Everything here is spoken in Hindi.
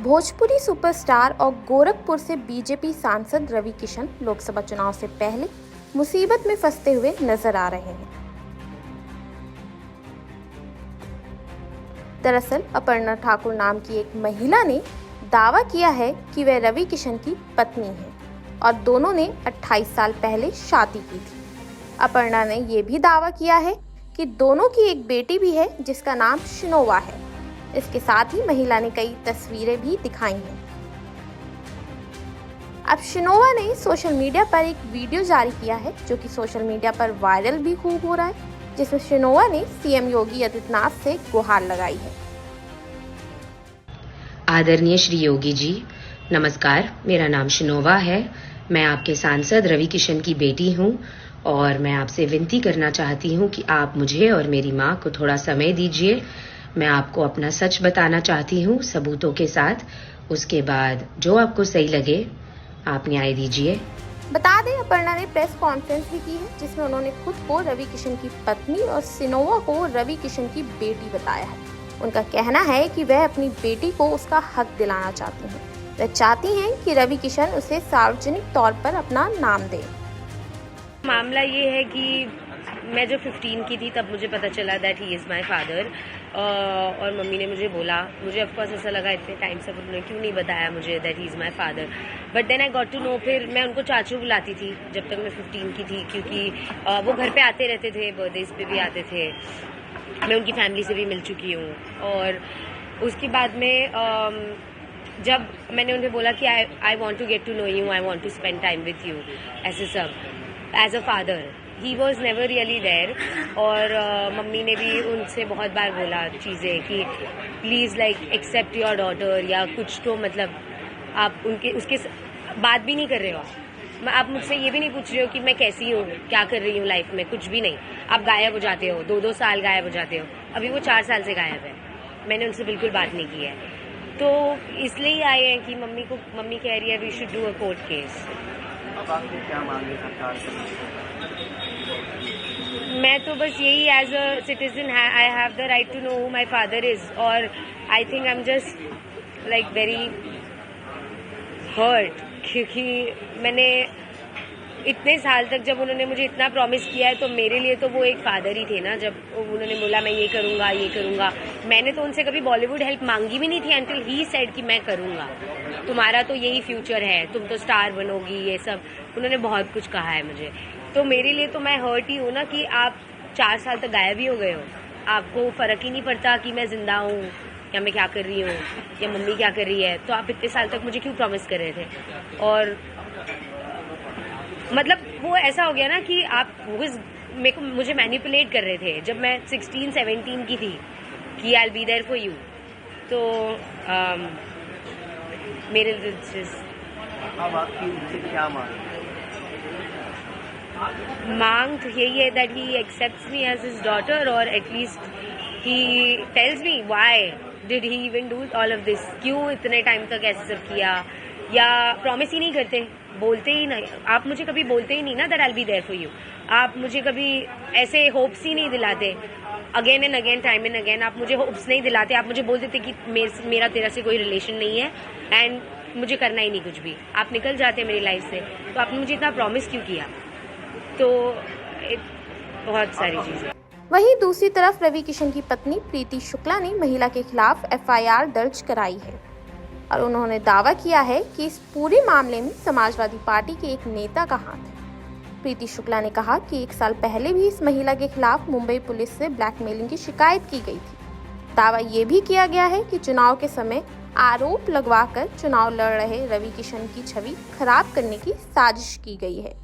भोजपुरी सुपरस्टार और गोरखपुर से बीजेपी सांसद रवि किशन लोकसभा चुनाव से पहले मुसीबत में फंसते हुए नजर आ रहे हैं। दरअसल अपर्णा ठाकुर नाम की एक महिला ने दावा किया है कि वह रवि किशन की पत्नी है और दोनों ने 28 साल पहले शादी की थी। अपर्णा ने यह भी दावा किया है कि दोनों की एक बेटी भी है जिसका नाम शिनोवा है। इसके साथ ही महिला ने कई तस्वीरें भी दिखाई हैं। अब शिनोवा ने सोशल मीडिया पर एक वीडियो जारी किया है जो कि सोशल मीडिया पर वायरल भी खूब हो रहा है, जिसमें शिनोवा ने सीएम योगी आदित्यनाथ से गुहार लगाई है। आदरणीय श्री योगी जी, नमस्कार। मेरा नाम शिनोवा है। मैं आपके सांसद रवि किशन की बेटी हूं और मैं आपसे विनती करना चाहती हूं कि आप मुझे और मेरी मां को थोड़ा समय दीजिए। मैं आपको अपना सच बताना चाहती हूँ सबूतों के साथ। उसके बाद जो आपको सही लगे आप न्याय दीजिए। बता दें, अपर्णा ने प्रेस कॉन्फ्रेंस भी की है जिसमें उन्होंने खुद को रवि किशन की पत्नी और शिनोवा को रवि किशन की बेटी बताया है। उनका कहना है कि वह अपनी बेटी को उसका हक दिलाना चाहती हैं। वह चाहती हैं कि रवि किशन उसे सार्वजनिक तौर पर अपना नाम दे। मामला ये है कि मैं जब 15 की थी तब मुझे पता चला that he is my father और मम्मी ने मुझे बोला। मुझे ऑफकोर्स ऐसा लगा इतने टाइम से उन्होंने क्यों नहीं बताया मुझे that he is my father, but then I got to know. फिर मैं उनको चाचू बुलाती थी जब तक मैं 15 की थी, क्योंकि वो घर पे आते रहते थे, बर्थडेज पे भी आते थे। मैं उनकी फैमिली से भी मिल चुकी हूँ। और उसके बाद में जब मैंने उन्हें बोला कि I want to get to know you, I want to spend time with you ऐसे सब as a father, he was never really there. और मम्मी ने भी उनसे बहुत बार बोला चीज़ें कि please like accept your daughter या कुछ, तो मतलब आप उसके बात भी नहीं कर रहे हो। आप मुझसे ये भी नहीं पूछ रहे हो कि मैं कैसी हूँ, क्या कर रही हूँ लाइफ में, कुछ भी नहीं। आप गायब हो जाते हो, 2-2 साल गायब हो जाते हो। अभी वो 4 साल से गायब है। मैंने उनसे बिल्कुल बात नहीं की है। तो इसलिए आए हैं कि मम्मी कह रही है we should do a court case. अब आपकी क्या मांग है सरकार से? मैं तो बस यही, as a citizen I have the right to know who my father is. और I think I am just like very hurt, क्योंकि मैंने इतने साल तक, जब उन्होंने मुझे इतना प्रॉमिस किया है तो मेरे लिए तो वो एक फादर ही थे ना। जब उन्होंने बोला मैं ये करूँगा, मैंने तो उनसे कभी बॉलीवुड हेल्प मांगी भी नहीं थी अंटिल ही सेड कि मैं करूँगा, तुम्हारा तो यही फ्यूचर है, तुम तो स्टार बनोगी, ये सब उन्होंने बहुत कुछ कहा है मुझे। तो मेरे लिए तो मैं हर्ट ही हूँ ना कि आप 4 साल तक गायब ही हो गए हो। आपको फ़र्क ही नहीं पड़ता कि मैं ज़िंदा हूँ या मैं क्या कर रही हूँ या मम्मी क्या कर रही है। तो आप इतने साल तक मुझे क्यों प्रॉमिस कर रहे थे? और मतलब वो ऐसा हो गया ना कि आप मुझे मैनिपुलेट कर रहे थे जब मैं 16-17 की थी कि I will be there for you. तो मेरे अब आपकी उनसे क्या मांग तो यही है that he accepts me as his daughter, और at least he tells me why did he even do all of this. क्यों इतने टाइम तक ऐसे सब किया? या प्रॉमिस ही नहीं करते, बोलते ही नहीं। आप मुझे कभी बोलते ही नहीं ना that I will be there for you. आप मुझे कभी ऐसे होप्स ही नहीं दिलाते। Again and again, time and again आप मुझे होप्स नहीं दिलाते। आप मुझे बोल देते कि मेरा तेरा से कोई रिलेशन नहीं है एंड मुझे करना ही नहीं कुछ भी, आप निकल जाते मेरी लाइफ से। तो आपने मुझे इतना प्रॉमिस क्यों किया? तो बहुत सारी चीजें। वहीं दूसरी तरफ रवि किशन की पत्नी प्रीति शुक्ला ने महिला के खिलाफ एफआईआर दर्ज कराई है और उन्होंने दावा किया है कि इस पूरे मामले में समाजवादी पार्टी के एक नेता का हाथ है। प्रीति शुक्ला ने कहा कि 1 साल पहले भी इस महिला के खिलाफ मुंबई पुलिस से ब्लैकमेलिंग की शिकायत की गई थी। दावा ये भी किया गया है कि चुनाव के समय आरोप लगवाकर चुनाव लड़ रहे रवि किशन की छवि खराब करने की साजिश की गई है।